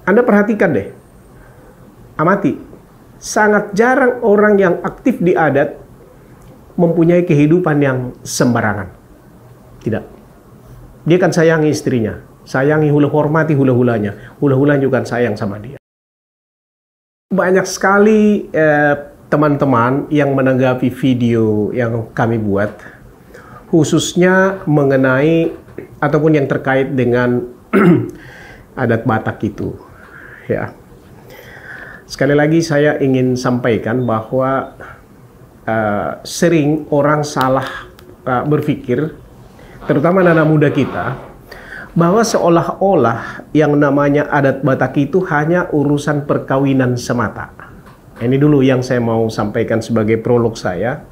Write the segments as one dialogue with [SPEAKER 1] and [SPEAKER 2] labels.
[SPEAKER 1] Anda perhatikan deh, amati, sangat jarang orang yang aktif di adat mempunyai kehidupan yang sembarangan. Tidak. Dia kan sayangi istrinya, sayangi hormati hula-hulanya, hula-hulanya juga sayang sama dia. Banyak sekali teman-teman yang menanggapi video yang kami buat, khususnya mengenai ataupun yang terkait dengan adat Batak itu. Ya, sekali lagi saya ingin sampaikan bahwa sering orang salah berpikir, terutama anak muda kita, bahwa seolah-olah yang namanya adat Batak itu hanya urusan perkawinan semata. Ini dulu yang saya mau sampaikan sebagai prolog saya,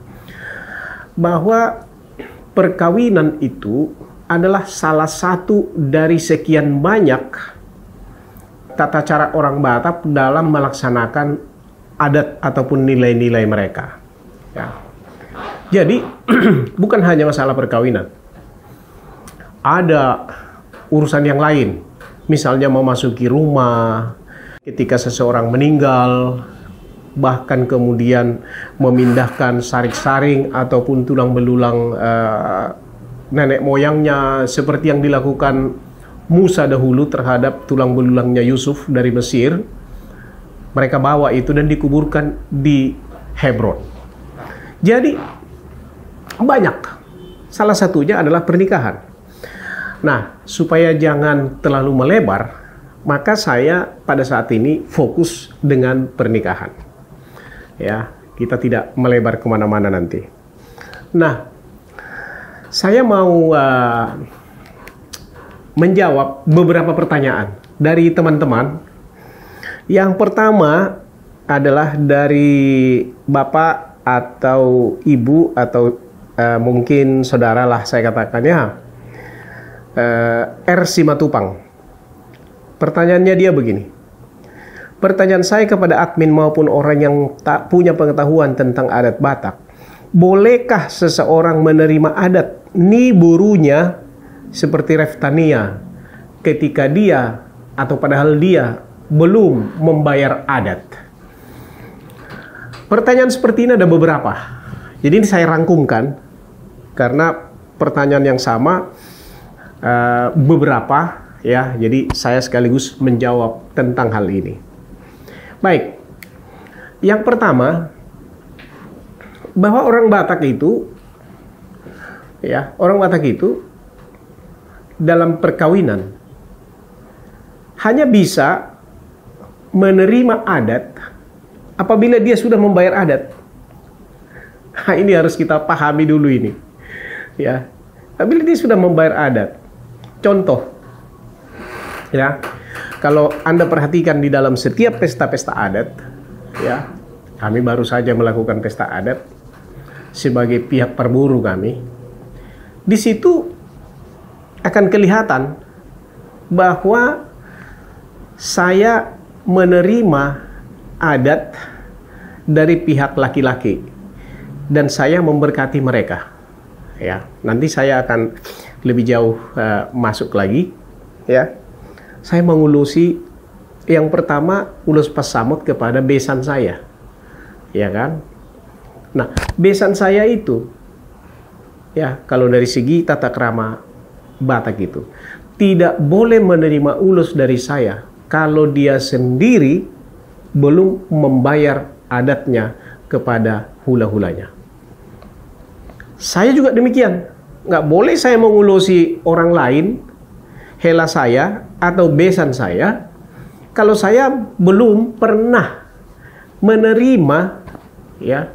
[SPEAKER 1] bahwa perkawinan itu adalah salah satu dari sekian banyak tata cara orang Batak dalam melaksanakan adat ataupun nilai-nilai mereka. Ya. Jadi bukan hanya masalah perkawinan, ada urusan yang lain. Misalnya memasuki rumah ketika seseorang meninggal, bahkan kemudian memindahkan sarik-saring ataupun tulang belulang nenek moyangnya, seperti yang dilakukan Musa dahulu terhadap tulang belulangnya Yusuf dari Mesir. Mereka bawa itu dan dikuburkan di Hebron. Jadi banyak. Salah satunya adalah pernikahan. Nah, supaya jangan terlalu melebar, maka saya pada saat ini fokus dengan pernikahan. Ya, kita tidak melebar kemana-mana nanti. Nah, saya mau menjawab beberapa pertanyaan dari teman-teman. Yang pertama adalah dari Bapak atau Ibu atau mungkin saudara lah saya katakannya, R. Simatupang. Pertanyaannya dia begini. Pertanyaan saya kepada admin maupun orang yang tak punya pengetahuan tentang adat Batak, bolehkah seseorang menerima adat niburunya seperti Reftania ketika dia atau padahal dia belum membayar adat? Pertanyaan seperti ini ada beberapa. Jadi ini saya rangkumkan karena pertanyaan yang sama beberapa ya. Jadi saya sekaligus menjawab tentang hal ini. Baik. Yang pertama, bahwa orang Batak itu ya, orang Batak itu dalam perkawinan hanya bisa menerima adat apabila dia sudah membayar adat. Nah, ini harus kita pahami dulu ini. Ya, apabila dia sudah membayar adat. Contoh, ya, kalau Anda perhatikan di dalam setiap pesta-pesta adat, ya, kami baru saja melakukan pesta adat sebagai pihak perburu kami. Di situ akan kelihatan bahwa saya menerima adat dari pihak laki-laki dan saya memberkati mereka. Ya, nanti saya akan lebih jauh masuk lagi. Ya, saya mengulusi yang pertama ulus pasamut kepada besan saya, ya kan? Nah, besan saya itu, ya, kalau dari segi tata krama Batak itu tidak boleh menerima ulus dari saya kalau dia sendiri belum membayar adatnya kepada hula-hulanya. Saya juga demikian. Nggak boleh saya mengulusi orang lain, hela saya atau besan saya, kalau saya belum pernah menerima, ya,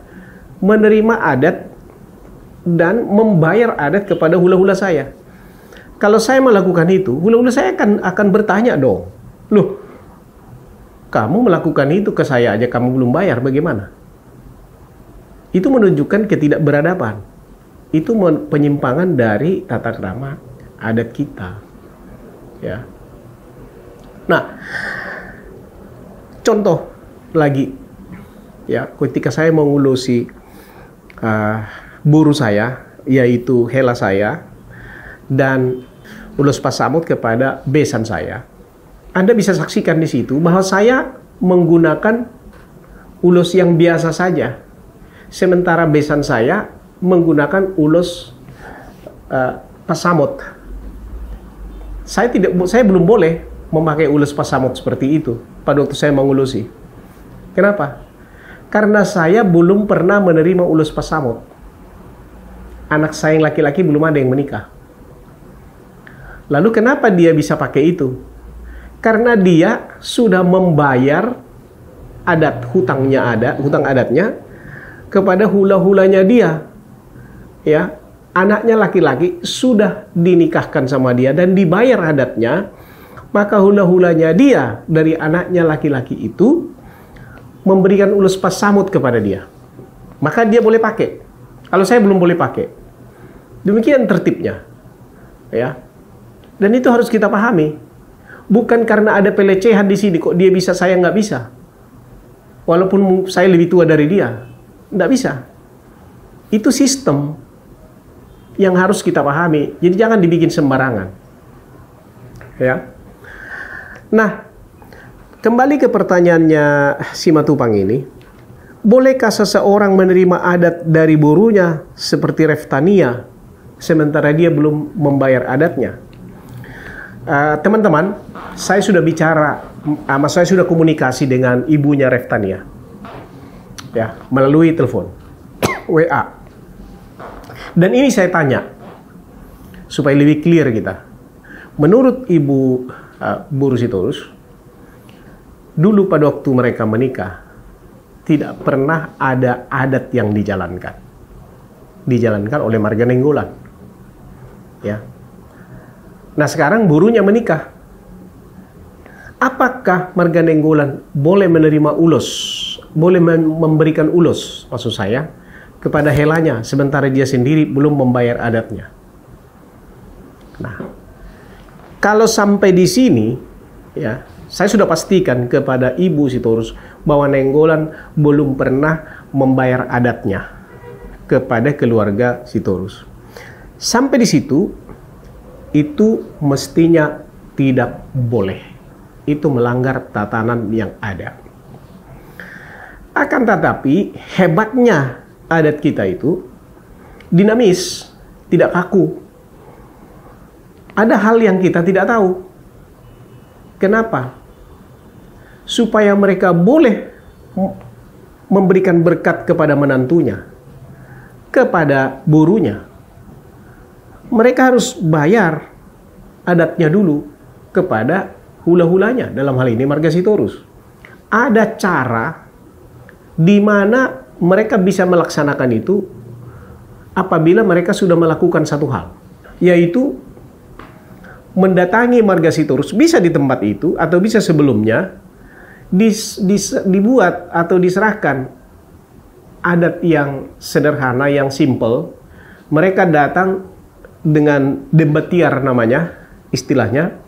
[SPEAKER 1] menerima adat dan membayar adat kepada hula-hula saya. Kalau saya melakukan itu, hula-hula saya akan bertanya dong, loh, kamu melakukan itu ke saya aja kamu belum bayar, bagaimana? Itu menunjukkan ketidakberadaban. Itu penyimpangan dari tata krama adat kita. Ya. Nah, contoh lagi, ya, ketika saya mengulusi buru saya, yaitu hela saya, dan ulus pasamut kepada besan saya. Anda bisa saksikan di situ bahwa saya menggunakan ulos yang biasa saja, sementara besan saya menggunakan ulos pasamot. Saya belum boleh memakai ulos pasamot seperti itu pada waktu saya mengulusi. Kenapa? Karena saya belum pernah menerima ulos pasamot. Anak saya yang laki-laki belum ada yang menikah. Lalu kenapa dia bisa pakai itu? Karena dia sudah membayar hutang adatnya kepada hula-hulanya dia. Ya, anaknya laki-laki sudah dinikahkan sama dia dan dibayar adatnya, maka hula-hulanya dia dari anaknya laki-laki itu memberikan ulus pasamut kepada dia. Maka dia boleh pakai. Kalau saya belum boleh pakai. Demikian tertibnya. Ya. Dan itu harus kita pahami. Bukan karena ada pelecehan di sini kok dia bisa, saya nggak bisa. Walaupun saya lebih tua dari dia, nggak bisa. Itu sistem yang harus kita pahami. Jadi jangan dibikin sembarangan. Ya. Nah, kembali ke pertanyaannya si Matupang ini. Bolehkah seseorang menerima adat dari burunya seperti Reftania sementara dia belum membayar adatnya? Teman-teman, saya sudah saya sudah komunikasi dengan ibunya Reftania, ya, melalui telepon, WA. Dan ini saya tanya supaya lebih clear kita. Menurut ibu Buru Sitorus, dulu pada waktu mereka menikah tidak pernah ada adat yang dijalankan oleh marga Nenggolan, ya. Nah sekarang burunya menikah. Apakah marga Nenggolan boleh menerima ulos, boleh memberikan ulos, maksud saya, kepada helanya sementara dia sendiri belum membayar adatnya? Nah, kalau sampai di sini, ya, saya sudah pastikan kepada Ibu Sitorus bahwa Nenggolan belum pernah membayar adatnya kepada keluarga Sitorus. Sampai di situ, itu mestinya tidak boleh. Itu melanggar tatanan yang ada. Akan tetapi, hebatnya adat kita itu dinamis, tidak kaku. Ada hal yang kita tidak tahu. Kenapa? Supaya mereka boleh memberikan berkat kepada menantunya, kepada burunya. Mereka harus bayar adatnya dulu kepada hula-hulanya, dalam hal ini marga Sitorus. Ada cara di mana mereka bisa melaksanakan itu apabila mereka sudah melakukan satu hal, yaitu mendatangi marga Sitorus, bisa di tempat itu atau bisa sebelumnya dibuat atau diserahkan adat yang sederhana, yang simple. Mereka datang dengan dembetiar namanya, istilahnya.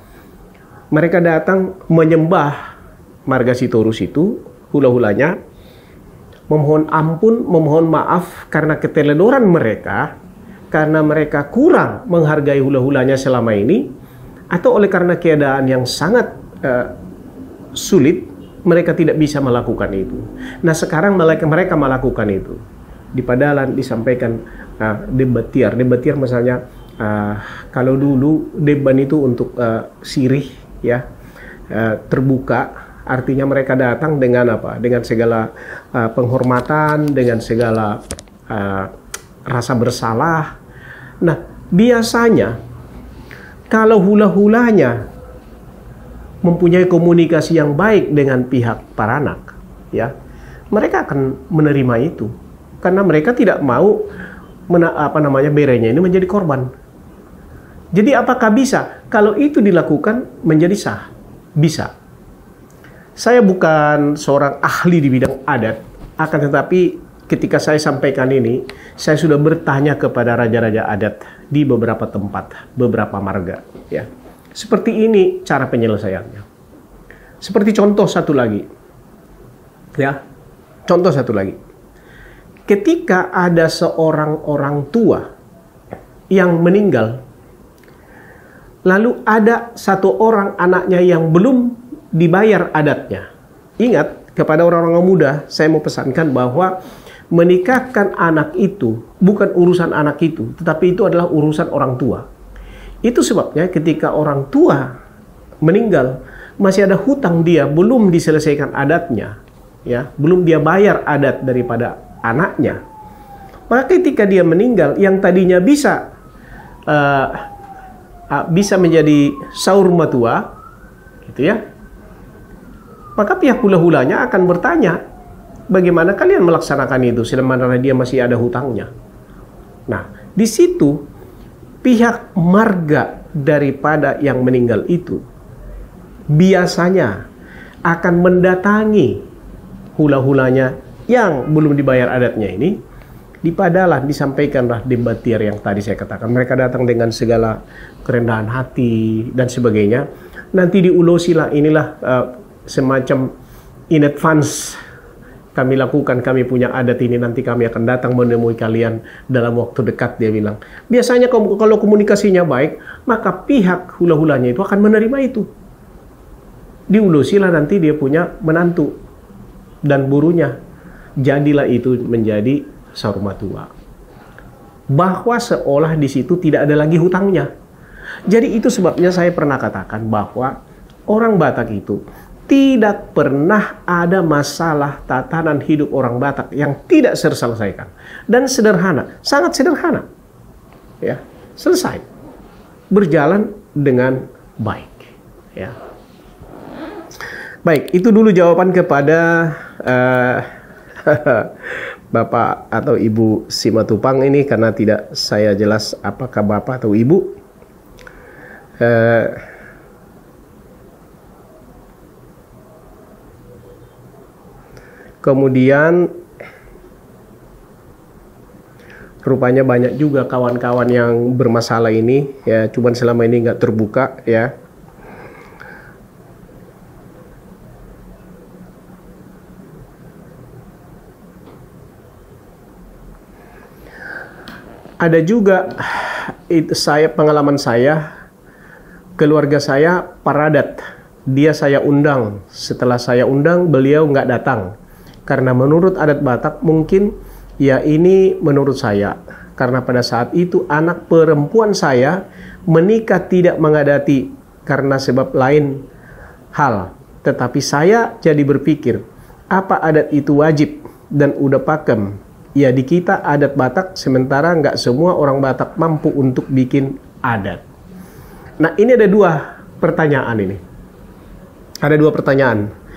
[SPEAKER 1] Mereka datang menyembah marga Sitorus itu, hula-hulanya, memohon ampun, memohon maaf karena keteledoran mereka, karena mereka kurang menghargai hula-hulanya selama ini, atau oleh karena keadaan yang sangat sulit, mereka tidak bisa melakukan itu. Nah sekarang mereka melakukan itu. Di Padalan disampaikan dembetiar. Dembetiar misalnya, kalau dulu deban itu untuk sirih, ya, terbuka, artinya mereka datang dengan apa? Dengan segala penghormatan, dengan segala rasa bersalah. Nah, biasanya kalau hula-hulanya mempunyai komunikasi yang baik dengan pihak Paranak, ya, mereka akan menerima itu karena mereka tidak mau berenya ini menjadi korban. Jadi apakah bisa? Kalau itu dilakukan menjadi sah? Bisa. Saya bukan seorang ahli di bidang adat, akan tetapi ketika saya sampaikan ini, saya sudah bertanya kepada raja-raja adat di beberapa tempat, beberapa marga, ya. Seperti ini cara penyelesaiannya. Seperti contoh satu lagi, ya. Contoh satu lagi. Ketika ada seorang orang tua yang meninggal, lalu ada satu orang anaknya yang belum dibayar adatnya. Ingat, kepada orang-orang muda, saya mau pesankan bahwa menikahkan anak itu bukan urusan anak itu, tetapi itu adalah urusan orang tua. Itu sebabnya ketika orang tua meninggal, masih ada hutang dia, belum diselesaikan adatnya, ya, belum dia bayar adat daripada anaknya. Maka ketika dia meninggal, yang tadinya bisa menjadi saur matua, gitu ya, maka pihak hula-hulanya akan bertanya, bagaimana kalian melaksanakan itu sedangkan dia masih ada hutangnya. Nah, di situ pihak marga daripada yang meninggal itu biasanya akan mendatangi hula-hulanya yang belum dibayar adatnya ini. Dipadalah, disampaikanlah debatir yang tadi saya katakan. Mereka datang dengan segala kerendahan hati dan sebagainya. Nanti diulosilah, inilah semacam in advance kami lakukan, kami punya adat ini, nanti kami akan datang menemui kalian dalam waktu dekat, dia bilang. Biasanya kalau komunikasinya baik, maka pihak hula-hulanya itu akan menerima itu. Diulosilah, nanti dia punya menantu dan burunya. Jadilah itu menjadi saur matua. Bahwa seolah di situ tidak ada lagi hutangnya. Jadi itu sebabnya saya pernah katakan bahwa orang Batak itu tidak pernah ada masalah tatanan hidup orang Batak yang tidak terselesaikan. Dan sederhana, sangat sederhana. Ya, selesai. Berjalan dengan baik. Ya. Baik, itu dulu jawaban kepada Bapak atau Ibu Simatupang ini, karena tidak saya jelas apakah Bapak atau Ibu. Kemudian rupanya banyak juga kawan-kawan yang bermasalah ini, ya, cuman selama ini nggak terbuka, ya. Ada juga pengalaman saya, keluarga saya paradat, dia saya undang. Setelah saya undang, beliau nggak datang. Karena menurut adat Batak mungkin, ya ini menurut saya, karena pada saat itu anak perempuan saya menikah tidak mengadati karena sebab lain hal. Tetapi saya jadi berpikir, apa adat itu wajib dan udah pakem? Ya di kita adat Batak, sementara nggak semua orang Batak mampu untuk bikin adat. Nah, ini ada dua pertanyaan ini. Ada dua pertanyaan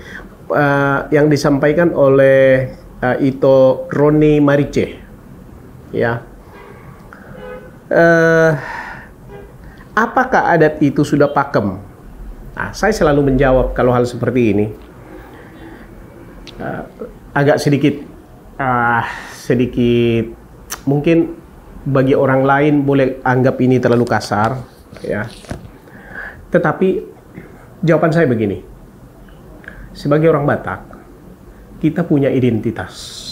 [SPEAKER 1] yang disampaikan oleh Ito Roni Marice. Ya, apakah adat itu sudah pakem? Nah, saya selalu menjawab kalau hal seperti ini agak sedikit mungkin bagi orang lain boleh anggap ini terlalu kasar, ya. Tetapi jawaban saya begini. Sebagai orang Batak, kita punya identitas.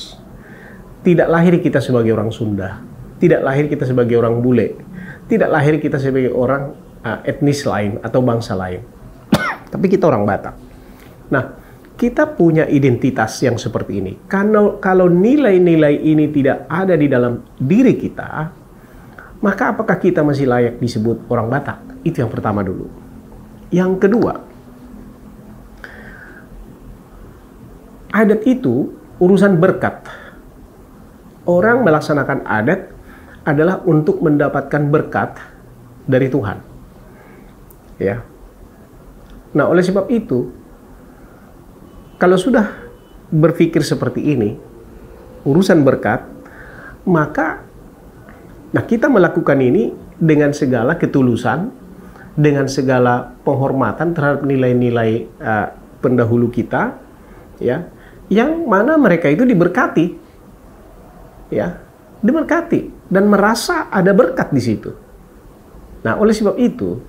[SPEAKER 1] Tidak lahir kita sebagai orang Sunda, tidak lahir kita sebagai orang bule, tidak lahir kita sebagai orang etnis lain atau bangsa lain. Tapi kita orang Batak. Nah, kita punya identitas yang seperti ini. Kalau nilai-nilai ini tidak ada di dalam diri kita, maka apakah kita masih layak disebut orang Batak? Itu yang pertama dulu. Yang kedua, adat itu urusan berkat. Orang melaksanakan adat adalah untuk mendapatkan berkat dari Tuhan. Ya. Nah, oleh sebab itu, kalau sudah berpikir seperti ini, urusan berkat, maka kita melakukan ini dengan segala ketulusan, dengan segala penghormatan terhadap nilai-nilai pendahulu kita, ya, yang mana mereka itu diberkati, ya, diberkati dan merasa ada berkat di situ. Nah, oleh sebab itu,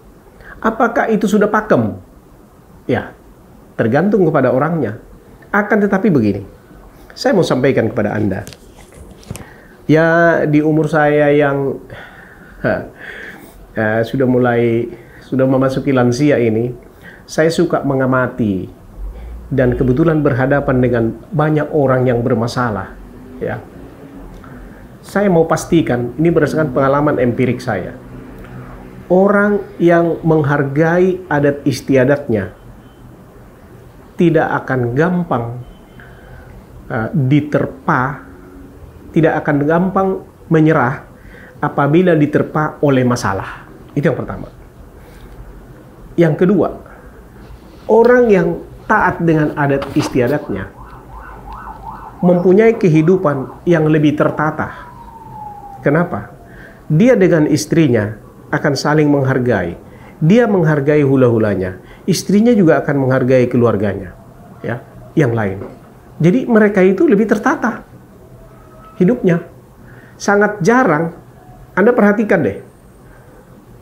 [SPEAKER 1] apakah itu sudah pakem? Ya, tergantung kepada orangnya. Akan tetapi begini, saya mau sampaikan kepada Anda. Ya, di umur saya yang sudah memasuki lansia ini, saya suka mengamati dan kebetulan berhadapan dengan banyak orang yang bermasalah, ya. Saya mau pastikan, ini berdasarkan pengalaman empirik saya. Orang yang menghargai adat istiadatnya tidak akan gampang diterpa, tidak akan gampang menyerah apabila diterpa oleh masalah. Itu yang pertama. Yang kedua, orang yang taat dengan adat istiadatnya mempunyai kehidupan yang lebih tertata. Kenapa? Dia dengan istrinya akan saling menghargai. Dia menghargai hula-hulanya. Istrinya juga akan menghargai keluarganya, ya, yang lain. Jadi mereka itu lebih tertata hidupnya. Sangat jarang, Anda perhatikan deh,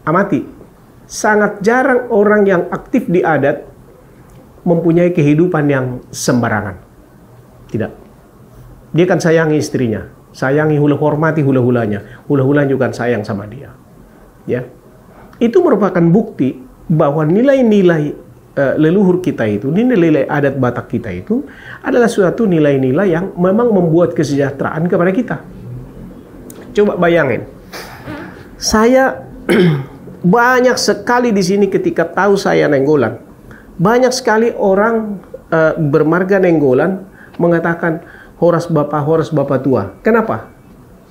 [SPEAKER 1] amati, sangat jarang orang yang aktif di adat mempunyai kehidupan yang sembarangan. Tidak. Dia kan sayangi istrinya, sayangi hormati hula-hulanya. Hula-hulanya juga sayang sama dia. Ya. Itu merupakan bukti bahwa nilai-nilai leluhur kita itu, nilai-nilai adat Batak kita itu adalah suatu nilai-nilai yang memang membuat kesejahteraan kepada kita. Coba bayangin. Saya banyak sekali di sini ketika tahu saya Nenggolan. Banyak sekali orang bermarga Nenggolan mengatakan horas bapak tua. Kenapa?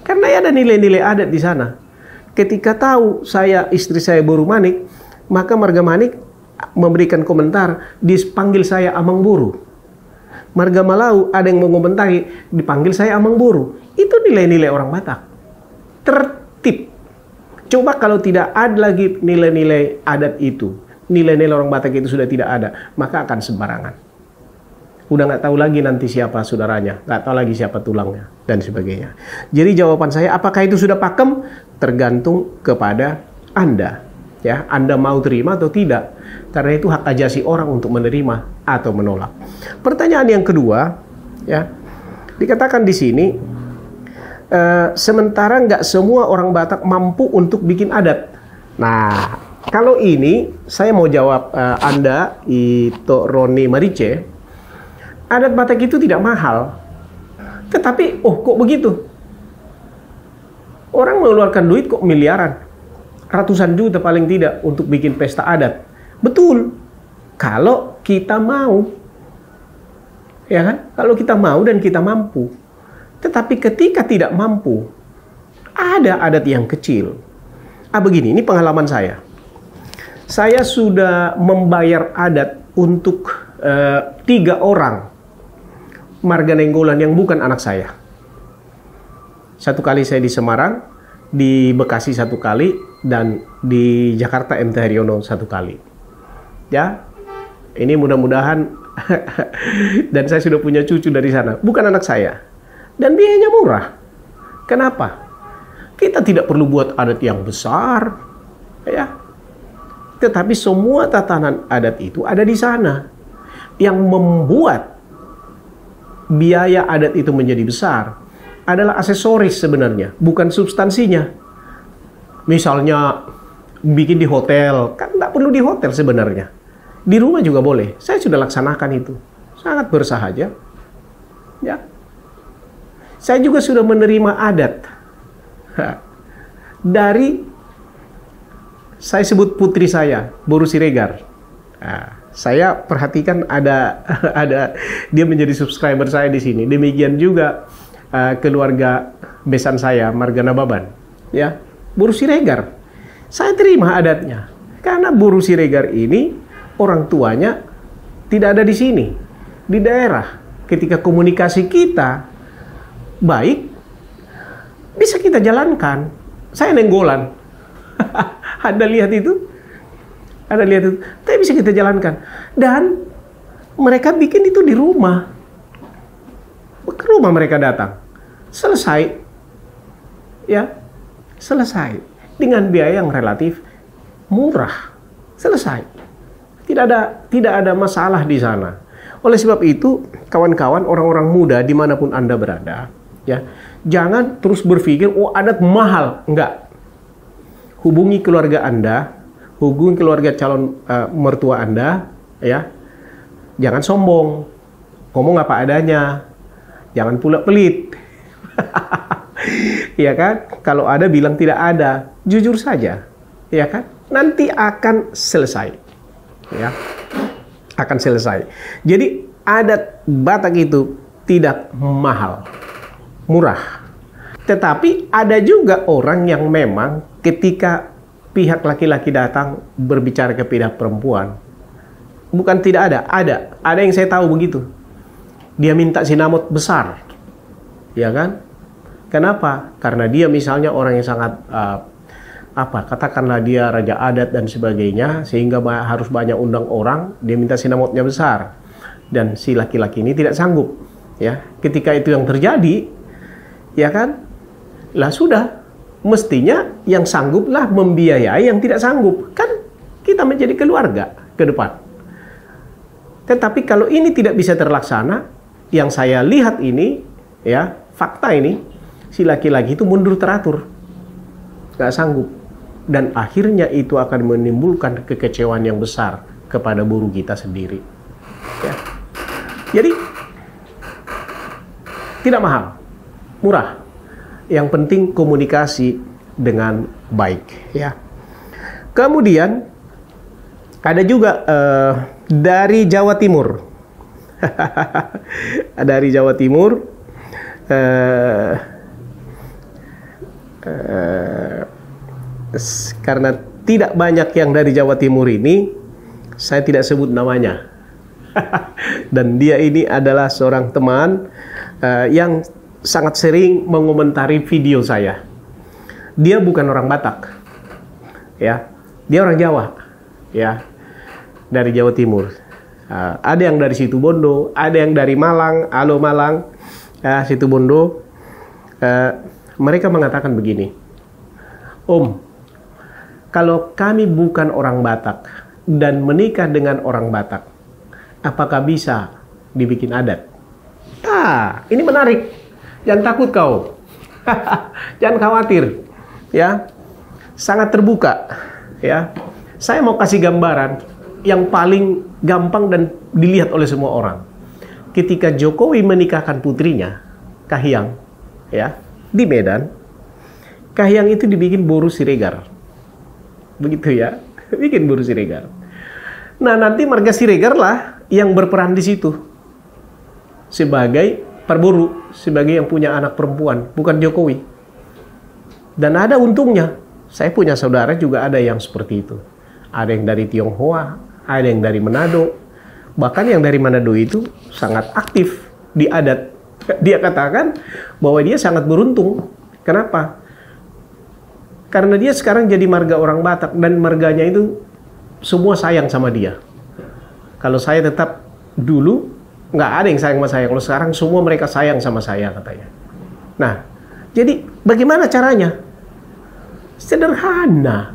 [SPEAKER 1] Karena ada nilai-nilai adat di sana. Ketika tahu istri saya Boru Manik, maka marga Manik memberikan komentar, dipanggil saya Amang Boru. Marga Malau ada yang mengomentari, dipanggil saya Amang Boru. Itu nilai-nilai orang Batak. Tertib. Coba kalau tidak ada lagi nilai-nilai adat itu, nilai-nilai orang Batak itu sudah tidak ada, maka akan sembarangan. Udah nggak tahu lagi nanti siapa saudaranya, nggak tahu lagi siapa tulangnya, dan sebagainya. Jadi jawaban saya, apakah itu sudah pakem? Tergantung kepada Anda. Ya, Anda mau terima atau tidak. Karena itu hak ajasi orang untuk menerima atau menolak. Pertanyaan yang kedua, ya, dikatakan di sini, sementara nggak semua orang Batak mampu untuk bikin adat. Nah, kalau ini saya mau jawab Anda, itu Roni Marice. Adat Batak itu tidak mahal. Tetapi, kok begitu? Orang mengeluarkan duit kok miliaran. Ratusan juta paling tidak untuk bikin pesta adat. Betul. Kalau kita mau. Ya kan? Kalau kita mau dan kita mampu. Tetapi ketika tidak mampu, ada adat yang kecil. Begini, ini pengalaman saya. Saya sudah membayar adat untuk 3 orang marga Nenggolan yang bukan anak saya. Satu kali saya di Semarang, di Bekasi 1 kali, dan di Jakarta MT Haryono 1 kali. Ya, ini mudah-mudahan dan saya sudah punya cucu dari sana, bukan anak saya. Dan biayanya murah. Kenapa? Kita tidak perlu buat adat yang besar, ya. Tetapi semua tatanan adat itu ada di sana. Yang membuat biaya adat itu menjadi besar adalah aksesoris sebenarnya, bukan substansinya. Misalnya bikin di hotel, kan nggak perlu di hotel sebenarnya. Di rumah juga boleh. Saya sudah laksanakan itu. Sangat bersahaja. Ya. Saya juga sudah menerima adat dari, saya sebut putri saya, Boru Siregar. Saya perhatikan ada dia menjadi subscriber saya di sini. Demikian juga keluarga besan saya, marga Nababan, ya, Boru Siregar. Saya terima adatnya karena Boru Siregar ini orang tuanya tidak ada di sini, di daerah. Ketika komunikasi kita baik, bisa kita jalankan. Saya Nenggolan. Anda lihat itu? Anda lihat itu? Tapi bisa kita jalankan. Dan mereka bikin itu di rumah. Ke rumah mereka datang. Selesai. Ya. Selesai. Dengan biaya yang relatif murah. Selesai. Tidak ada masalah di sana. Oleh sebab itu, kawan-kawan, orang-orang muda dimanapun Anda berada, ya, jangan terus berpikir, adat mahal. Enggak. Hubungi keluarga Anda, hubungi keluarga calon mertua Anda, ya. Jangan sombong, ngomong apa adanya, jangan pula pelit. Ya kan? Kalau ada bilang tidak ada, jujur saja, ya kan? Nanti akan selesai, ya, akan selesai. Jadi adat Batak itu tidak mahal, murah. Tetapi ada juga orang yang memang ketika pihak laki-laki datang berbicara ke pihak perempuan, bukan tidak ada yang saya tahu begitu. Dia minta sinamot besar, ya kan? Kenapa? Karena dia misalnya orang yang sangat katakanlah dia raja adat dan sebagainya, sehingga harus banyak undang orang, dia minta sinamotnya besar, dan si laki-laki ini tidak sanggup, ya. Ketika itu yang terjadi, ya kan? Lah sudah, mestinya yang sangguplah membiayai yang tidak sanggup, kan? Kita menjadi keluarga ke depan. Tetapi kalau ini tidak bisa terlaksana, yang saya lihat ini, ya, fakta ini, si laki-laki itu mundur teratur, nggak sanggup, dan akhirnya itu akan menimbulkan kekecewaan yang besar kepada buruh kita sendiri. Ya. Jadi tidak mahal, murah. Yang penting komunikasi dengan baik. Ya. Kemudian ada juga dari Jawa Timur, dari Jawa Timur. Karena tidak banyak yang dari Jawa Timur ini, saya tidak sebut namanya. Dan dia ini adalah seorang teman yang sangat sering mengomentari video saya. Dia bukan orang Batak, ya, dia orang Jawa, ya, dari Jawa Timur. Ada yang dari Situbondo, ada yang dari Malang, halo Malang, Situbondo. Mereka mengatakan begini, Om, kalau kami bukan orang Batak dan menikah dengan orang Batak, apakah bisa dibikin adat? Ini menarik. Jangan takut kau. Jangan khawatir. Ya, sangat terbuka. Ya, saya mau kasih gambaran yang paling gampang dan dilihat oleh semua orang. Ketika Jokowi menikahkan putrinya, Kahiyang, ya, di Medan, Kahiyang itu dibikin Boru Siregar. Begitu ya, bikin Boru Siregar. Nah, nanti marga Siregar lah yang berperan di situ sebagai perburu, sebagai yang punya anak perempuan, bukan Jokowi. Dan ada untungnya. Saya punya saudara juga ada yang seperti itu. Ada yang dari Tionghoa, ada yang dari Manado. Bahkan yang dari Manado itu sangat aktif di adat. Dia katakan bahwa dia sangat beruntung. Kenapa? Karena dia sekarang jadi marga orang Batak dan marganya itu semua sayang sama dia. Kalau saya tetap dulu nggak ada yang sayang sama saya. Kalau sekarang semua mereka sayang sama saya, katanya. Nah, jadi bagaimana caranya? Sederhana,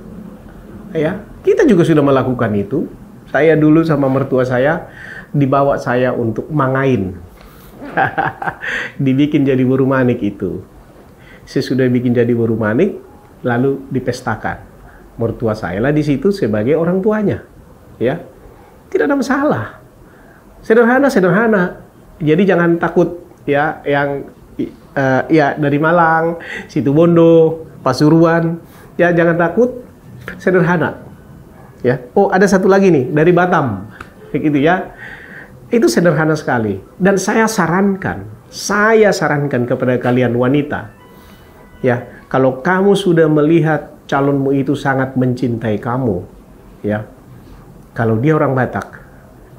[SPEAKER 1] ya. Kita juga sudah melakukan itu. Saya dulu sama mertua saya dibawa saya untuk mangain. Dibikin jadi buru manik itu. Sesudah bikin jadi buru manik, lalu dipestakan. Mertua saya lah di situ sebagai orang tuanya, ya. Tidak ada masalah. Sederhana. Jadi jangan takut, ya, yang ya dari Malang, Situbondo, Pasuruan, ya jangan takut, sederhana. Ya. Oh, ada satu lagi nih dari Batam, begitu ya. Itu sederhana sekali. Dan saya sarankan kepada kalian wanita, ya, kalau kamu sudah melihat calonmu itu sangat mencintai kamu, ya, kalau dia orang Batak,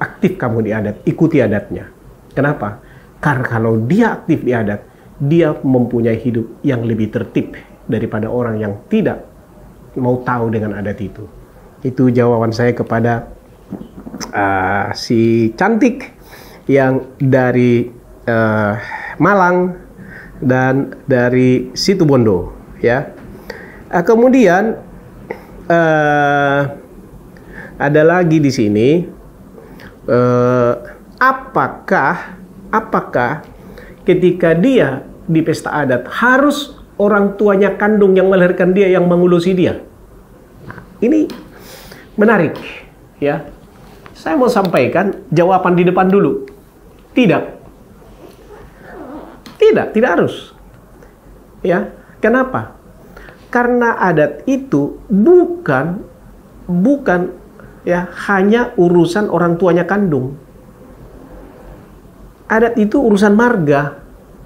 [SPEAKER 1] aktif kamu di adat, ikuti adatnya. Kenapa? Karena kalau dia aktif di adat, dia mempunyai hidup yang lebih tertib daripada orang yang tidak mau tahu dengan adat itu. Itu jawaban saya kepada si cantik yang dari Malang dan dari Situbondo, ya. Kemudian ada lagi di sini, apakah ketika dia di pesta adat harus orang tuanya kandung yang melahirkan dia yang mengulusi dia? Nah, ini menarik, ya. Saya mau sampaikan jawaban di depan dulu. Tidak. Tidak harus. Ya, kenapa? Karena adat itu bukan ya hanya urusan orang tuanya kandung. Adat itu urusan marga.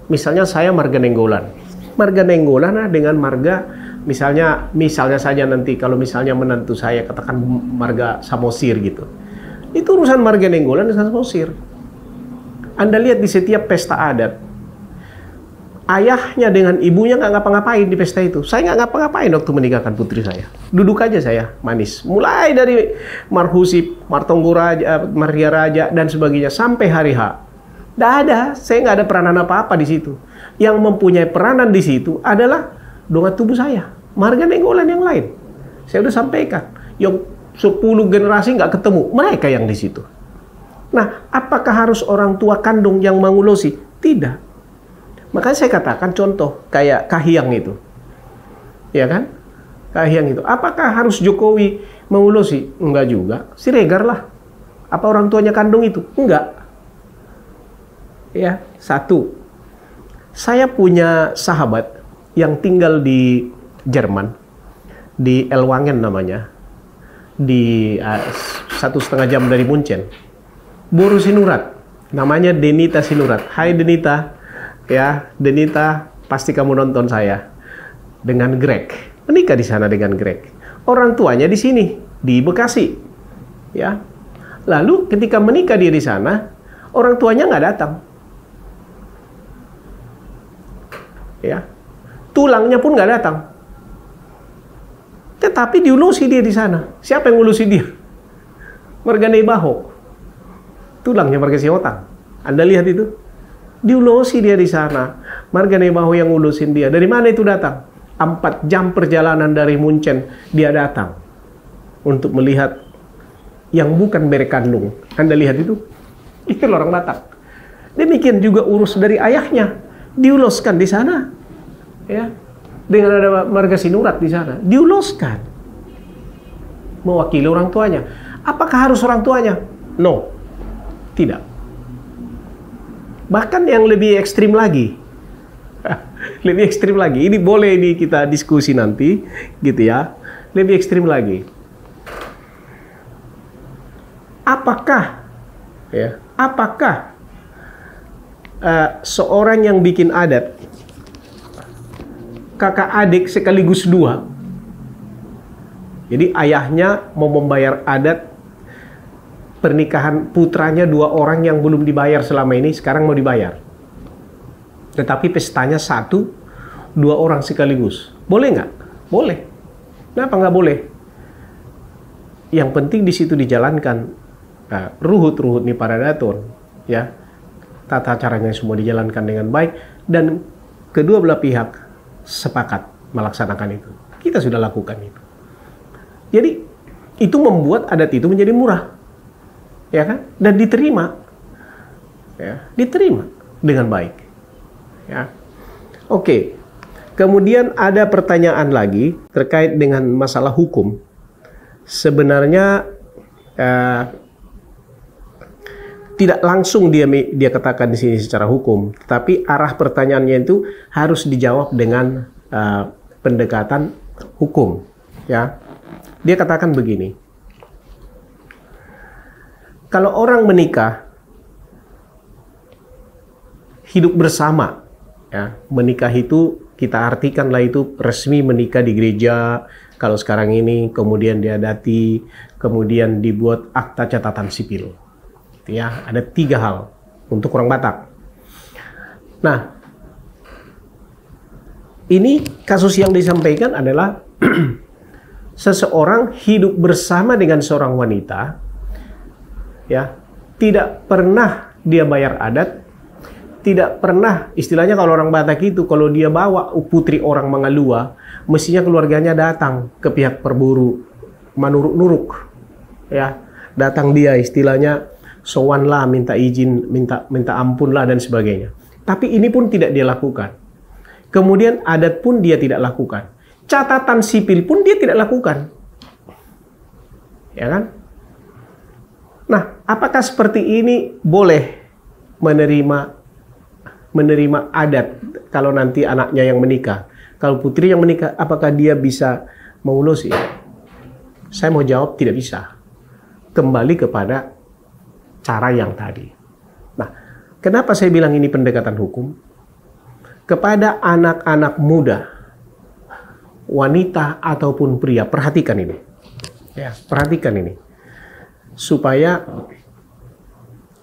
[SPEAKER 1] Misalnya saya marga Nenggolan. Marga Nenggolan dengan marga misalnya saja nanti kalau misalnya menantu saya katakan marga Samosir gitu. Itu urusan marga Nenggolan dan Samosir. Anda lihat di setiap pesta adat, ayahnya dengan ibunya nggak ngapa-ngapain di pesta itu. Saya nggak ngapa-ngapain waktu menikahkan putri saya. Duduk aja saya, manis. Mulai dari Marhusip, Martonggo Raja, Maria Raja, dan sebagainya, sampai hari H. Nggak ada, saya nggak ada peranan apa-apa di situ. Yang mempunyai peranan di situ adalah donga tubuh saya, marga Nenggolan yang lain. Saya udah sampaikan, yang 10 generasi nggak ketemu, mereka yang di situ. Nah, apakah harus orang tua kandung yang mengulosi? Tidak. Makanya saya katakan contoh kayak Kahiyang itu, ya kan? Kahiyang itu, apakah harus Jokowi mengulosi? Enggak juga. Siregar lah. Apa orang tuanya kandung itu? Enggak. Ya, satu. Saya punya sahabat yang tinggal di Jerman, di Ellwangen namanya, di 1,5 jam dari Munchen. Boru Sinurat, namanya Denita Sinurat. Hai Denita, ya Denita, pasti kamu nonton saya. Dengan Greg, menikah di sana dengan Greg. Orang tuanya di sini, di Bekasi, ya. Lalu ketika menikah dia di sana, orang tuanya nggak datang, ya. Tulangnya pun nggak datang. Tetapi diulusi dia di sana. Siapa yang ngulusi dia? Margane Baho. Tulangnya Marga Siotang. Anda lihat itu? Diulusi dia di sana. Margane Baho yang ngulusin dia. Dari mana itu datang? 4 jam perjalanan dari Munchen dia datang untuk melihat yang bukan bere kandung. Anda lihat itu? Itu orang Batak. Demikian juga urus dari ayahnya. Diuloskan di sana. Ya. Dengan ada marga Sinurat di sana, diuloskan mewakili orang tuanya. Apakah harus orang tuanya? No, tidak. Bahkan yang lebih ekstrim lagi, lebih ekstrim lagi. Ini boleh kita diskusi nanti, gitu ya. Lebih ekstrim lagi. Apakah seorang yang bikin adat kakak adik sekaligus 2. Jadi ayahnya mau membayar adat pernikahan putranya 2 orang yang belum dibayar selama ini, sekarang mau dibayar. Tetapi pestanya 1, 2 orang sekaligus. Boleh nggak? Boleh. Kenapa nggak boleh? Yang penting di situ dijalankan ruhut-ruhut nih para datur, ya. Tata caranya semua dijalankan dengan baik dan kedua belah pihak sepakat melaksanakan itu. Kita sudah lakukan itu. Jadi itu membuat adat itu menjadi murah, ya kan? Dan diterima, ya, diterima dengan baik, ya. Oke. Kemudian ada pertanyaan lagi terkait dengan masalah hukum. Sebenarnya tidak langsung dia katakan di sini secara hukum, tapi arah pertanyaannya itu harus dijawab dengan pendekatan hukum, ya. Dia katakan begini: kalau orang menikah, hidup bersama, ya, menikah itu kita artikanlah itu resmi menikah di gereja. Kalau sekarang ini kemudian diadati, kemudian dibuat akta catatan sipil. Ya, ada 3 hal untuk orang Batak. Nah, ini kasus yang disampaikan adalah seseorang hidup bersama dengan seorang wanita, ya, tidak pernah dia bayar adat, tidak pernah, istilahnya kalau orang Batak itu kalau dia bawa putri orang Mangalua, mestinya keluarganya datang ke pihak perburu, manuruk-nuruk, ya, datang dia istilahnya sowan lah, minta izin, minta ampun lah dan sebagainya. Tapi ini pun tidak dia lakukan. Kemudian adat pun dia tidak lakukan. Catatan sipil pun dia tidak lakukan. Ya kan? Nah, apakah seperti ini boleh menerima adat kalau nanti anaknya yang menikah? Kalau putri yang menikah, apakah dia bisa mengulusi? Saya mau jawab tidak bisa. Kembali kepada cara yang tadi. Nah, kenapa saya bilang ini pendekatan hukum? Kepada anak-anak muda, wanita ataupun pria, perhatikan ini. Ya, perhatikan ini. Supaya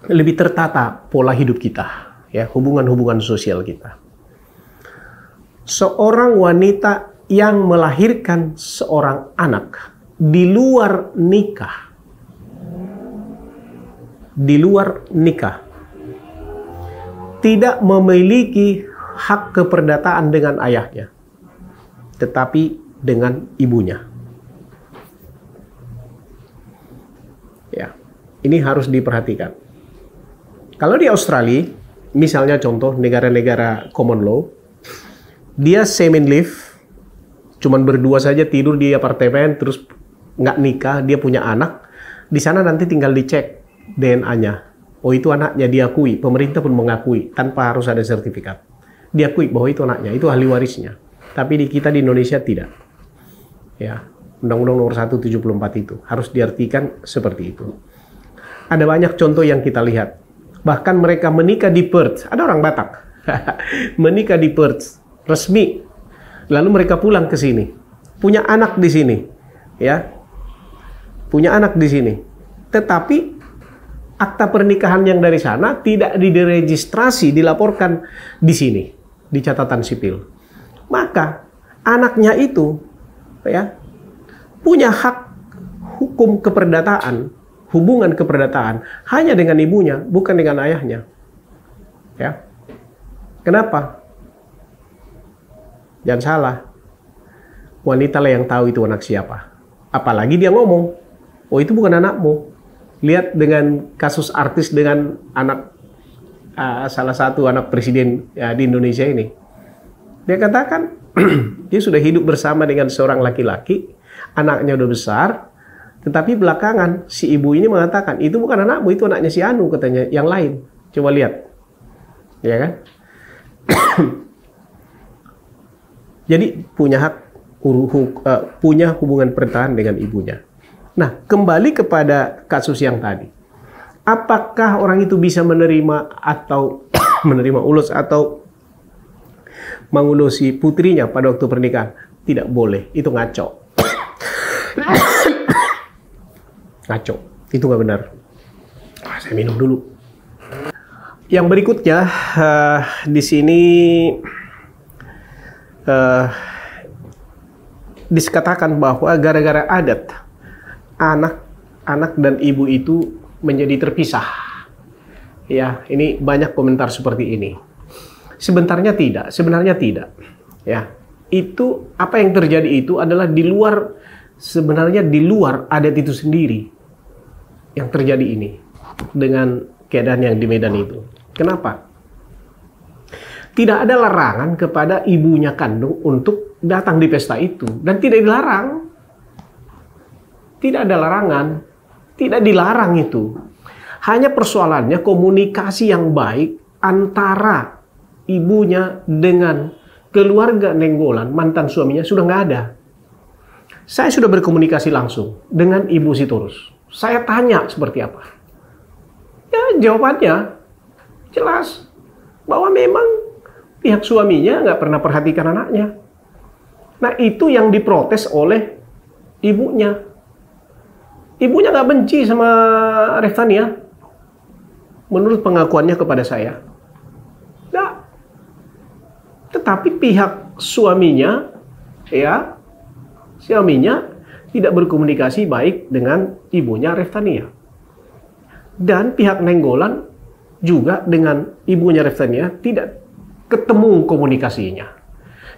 [SPEAKER 1] lebih tertata pola hidup kita, ya, hubungan-hubungan sosial kita. Seorang wanita yang melahirkan seorang anak di luar nikah, tidak memiliki hak keperdataan dengan ayahnya, tetapi dengan ibunya. Ya, ini harus diperhatikan. Kalau di Australia, misalnya contoh negara-negara common law, dia semen leave, cuman berdua saja tidur di apartemen, terus nggak nikah, dia punya anak, di sana nanti tinggal dicek DNA-nya. Oh, itu anaknya, diakui, pemerintah pun mengakui tanpa harus ada sertifikat. Diakui bahwa itu anaknya, itu ahli warisnya. Tapi di kita di Indonesia tidak. Ya. Undang-Undang Nomor 1 74 itu harus diartikan seperti itu. Ada banyak contoh yang kita lihat. Bahkan mereka menikah di Perth. Ada orang Batak menikah di Perth resmi. Lalu mereka pulang ke sini, punya anak di sini, ya, punya anak di sini. Tetapi akta pernikahan yang dari sana tidak diregistrasi, dilaporkan di sini di catatan sipil. Maka anaknya itu, ya, punya hak hukum keperdataan, hubungan keperdataan hanya dengan ibunya, bukan dengan ayahnya. Ya. Kenapa? Jangan salah. Wanita lah yang tahu itu anak siapa. Apalagi dia ngomong, oh itu bukan anakmu. Lihat dengan kasus artis dengan anak salah satu anak presiden ya, di Indonesia ini. Dia katakan dia sudah hidup bersama dengan seorang laki-laki. Anaknya udah besar, tetapi belakangan si ibu ini mengatakan, itu bukan anakmu, itu anaknya si Anu, katanya, yang lain. Coba lihat. Ya kan? Jadi punya hak, punya hubungan pernikahan dengan ibunya. Nah, kembali kepada kasus yang tadi. Apakah orang itu bisa menerima atau menerima ulus atau mengulusi putrinya pada waktu pernikahan? Tidak boleh, itu ngaco. Ngaco, itu nggak benar. Saya minum dulu. Yang berikutnya di sini dikatakan bahwa gara-gara adat anak dan ibu itu menjadi terpisah. Ya, ini banyak komentar seperti ini. Sebenarnya tidak. Ya, itu apa yang terjadi itu adalah sebenarnya di luar adat itu sendiri. Yang terjadi ini dengan keadaan yang di Medan itu. Kenapa? Tidak ada larangan kepada ibunya kandung untuk datang di pesta itu. Dan tidak dilarang. Tidak ada larangan. Tidak dilarang itu. Hanya persoalannya komunikasi yang baik antara ibunya dengan keluarga Nenggolan, mantan suaminya, sudah nggak ada. Saya sudah berkomunikasi langsung dengan Ibu Sitorus. Saya tanya seperti apa. Ya, jawabannya jelas bahwa memang pihak suaminya nggak pernah perhatikan anaknya. Nah, itu yang diprotes oleh ibunya. Ibunya nggak benci sama Reftania, menurut pengakuannya kepada saya. Nggak. Tetapi pihak suaminya, ya, tidak berkomunikasi baik dengan ibunya Reftania. Dan pihak Nenggolan juga dengan ibunya Reftania tidak ketemu komunikasinya.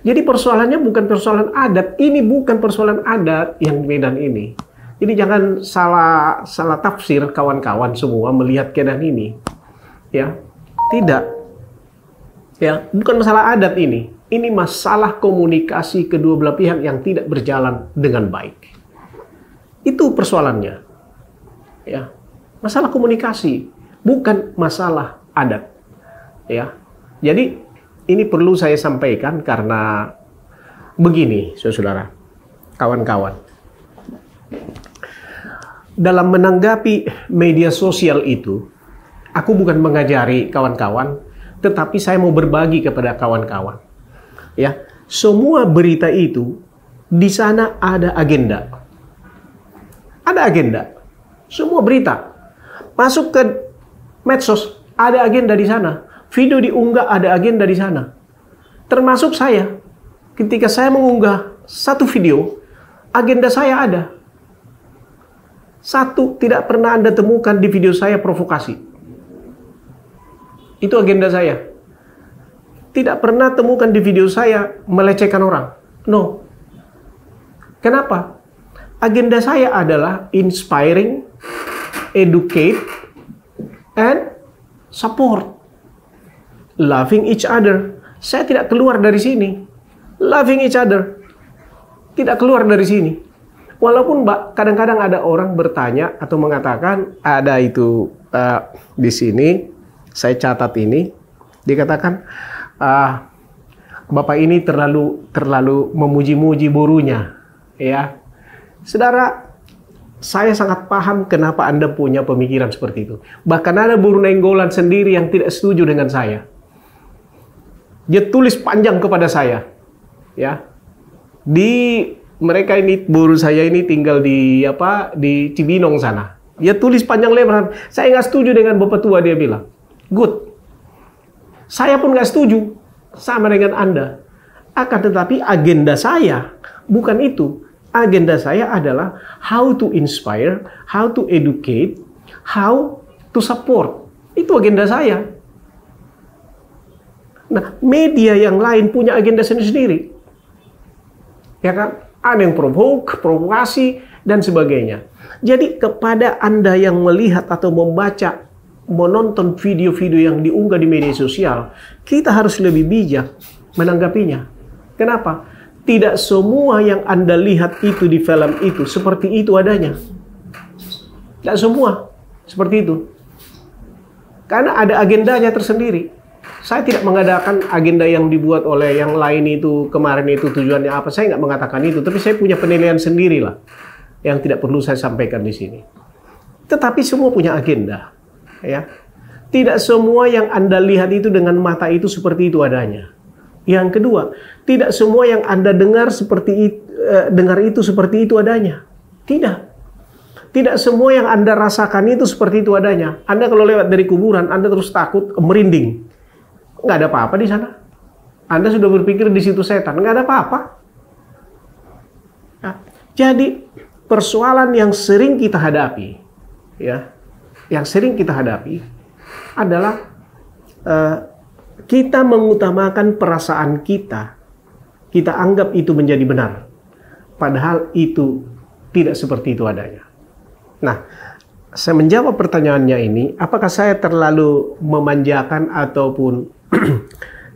[SPEAKER 1] Jadi persoalannya bukan persoalan adat. Ini bukan persoalan adat yang di Medan ini. Jadi jangan salah tafsir kawan-kawan semua melihat keadaan ini. Ya, tidak. Ya, bukan masalah adat ini. Ini masalah komunikasi kedua belah pihak yang tidak berjalan dengan baik. Itu persoalannya. Ya. Masalah komunikasi, bukan masalah adat. Ya. Jadi ini perlu saya sampaikan karena begini, saudara, kawan-kawan. Dalam menanggapi media sosial itu, aku bukan mengajari kawan-kawan, tetapi saya mau berbagi kepada kawan-kawan. Ya, semua berita itu di sana ada agenda. Ada agenda. Semua berita masuk ke medsos, ada agenda di sana. Video diunggah, ada agenda di sana. Termasuk saya. Ketika saya mengunggah satu video, agenda saya ada. Satu, tidak pernah Anda temukan di video saya provokasi. Itu agenda saya. Tidak pernah temukan di video saya melecehkan orang. No. Kenapa? Agenda saya adalah inspiring, educate, and support. Loving each other. Saya tidak keluar dari sini. Loving each other. Tidak keluar dari sini. Walaupun kadang-kadang ada orang bertanya atau mengatakan ada itu di sini, saya catat ini, dikatakan Bapak ini terlalu memuji-muji burunya, ya. Saudara, saya sangat paham kenapa Anda punya pemikiran seperti itu. Bahkan ada buruh Nainggolan sendiri yang tidak setuju dengan saya. Dia tulis panjang kepada saya, ya. Mereka ini, buruh saya ini tinggal di Cibinong sana. Dia tulis panjang lebar. Saya nggak setuju dengan Bapak Tua, dia bilang. Good. Saya pun nggak setuju sama dengan Anda. Akan tetapi agenda saya bukan itu. Agenda saya adalah how to inspire, how to educate, how to support. Itu agenda saya. Nah, media yang lain punya agenda sendiri. Ya kan? Ada yang provokasi, dan sebagainya. Jadi kepada Anda yang melihat atau membaca, menonton video-video yang diunggah di media sosial, kita harus lebih bijak menanggapinya. Kenapa? Tidak semua yang Anda lihat itu di film itu seperti itu adanya. Tidak semua seperti itu. Karena ada agendanya tersendiri. Saya tidak mengadakan agenda yang dibuat oleh yang lain itu kemarin itu tujuannya apa. Saya nggak mengatakan itu, tapi saya punya penilaian sendiri lah yang tidak perlu saya sampaikan di sini. Tetapi semua punya agenda, ya. Tidak semua yang Anda lihat itu dengan mata itu seperti itu adanya. Yang kedua, tidak semua yang Anda dengar itu seperti itu adanya. Tidak. Tidak semua yang Anda rasakan itu seperti itu adanya. Anda kalau lewat dari kuburan, Anda terus takut, merinding. Nggak ada apa-apa di sana. Anda sudah berpikir di situ setan, nggak ada apa-apa. Nah, jadi persoalan yang sering kita hadapi, ya, yang sering kita hadapi adalah kita mengutamakan perasaan kita anggap itu menjadi benar, padahal itu tidak seperti itu adanya. Nah, saya menjawab pertanyaannya ini, apakah saya terlalu memanjakan ataupun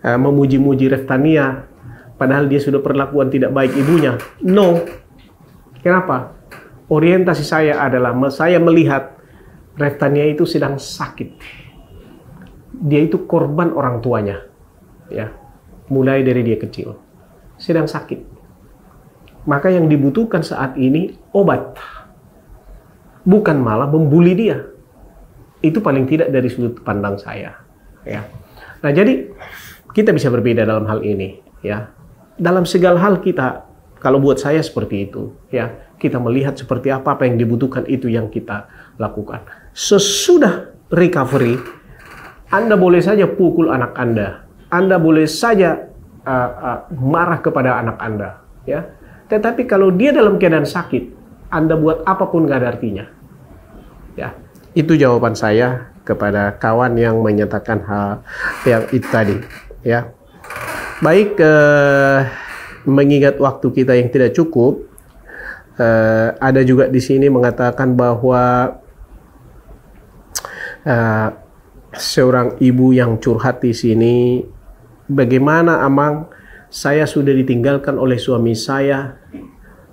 [SPEAKER 1] memuji-muji Reftania padahal dia sudah perlakuan tidak baik ibunya? No. Kenapa? Orientasi saya adalah saya melihat Reftania itu sedang sakit. Dia itu korban orang tuanya, ya. Mulai dari dia kecil. Sedang sakit. Maka yang dibutuhkan saat ini obat. Bukan malah membuli dia. Itu paling tidak dari sudut pandang saya, ya. Nah, jadi kita bisa berbeda dalam hal ini, ya. Dalam segala hal kita, kalau buat saya seperti itu, ya. Kita melihat seperti apa yang dibutuhkan, itu yang kita lakukan. Sesudah recovery, Anda boleh saja pukul anak Anda. Anda boleh saja marah kepada anak Anda, ya. Tetapi kalau dia dalam keadaan sakit, Anda buat apapun nggak ada artinya. Ya, itu jawaban saya kepada kawan yang menyatakan hal yang itu tadi, ya. Baik, mengingat waktu kita yang tidak cukup, ada juga di sini mengatakan bahwa seorang ibu yang curhat di sini, bagaimana Amang, saya sudah ditinggalkan oleh suami saya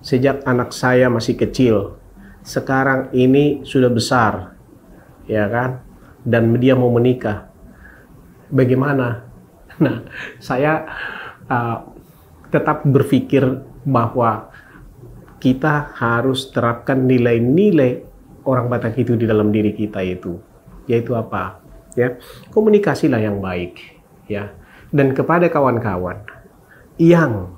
[SPEAKER 1] sejak anak saya masih kecil. Sekarang ini sudah besar. ya kan? Dan dia mau menikah. Bagaimana? Nah, saya tetap berpikir bahwa kita harus terapkan nilai-nilai orang Batak itu di dalam diri kita itu, yaitu apa? Ya, komunikasilah yang baik, ya. Dan kepada kawan-kawan yang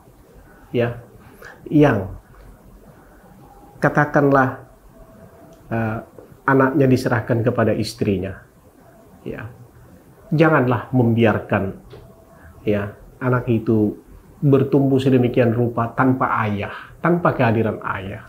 [SPEAKER 1] katakanlah anaknya diserahkan kepada istrinya, ya, janganlah membiarkan ya anak itu bertumbuh sedemikian rupa tanpa ayah, tanpa kehadiran ayah,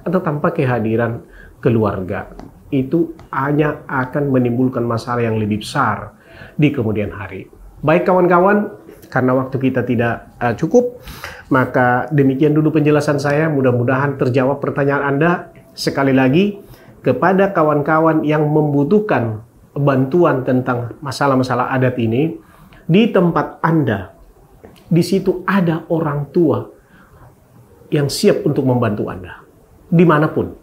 [SPEAKER 1] atau tanpa kehadiran keluarga. Itu hanya akan menimbulkan masalah yang lebih besar di kemudian hari. Baik kawan-kawan, karena waktu kita tidak cukup, maka demikian dulu penjelasan saya. Mudah-mudahan terjawab pertanyaan Anda. Sekali lagi, kepada kawan-kawan yang membutuhkan bantuan tentang masalah-masalah adat ini, di tempat Anda, di situ ada orang tua yang siap untuk membantu Anda, dimanapun.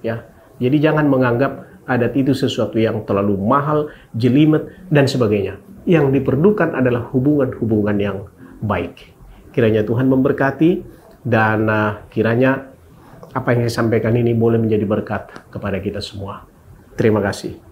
[SPEAKER 1] Ya, jadi jangan menganggap adat itu sesuatu yang terlalu mahal, jelimet, dan sebagainya. Yang diperlukan adalah hubungan-hubungan yang baik. Kiranya Tuhan memberkati, dan kiranya apa yang saya sampaikan ini boleh menjadi berkat kepada kita semua. Terima kasih.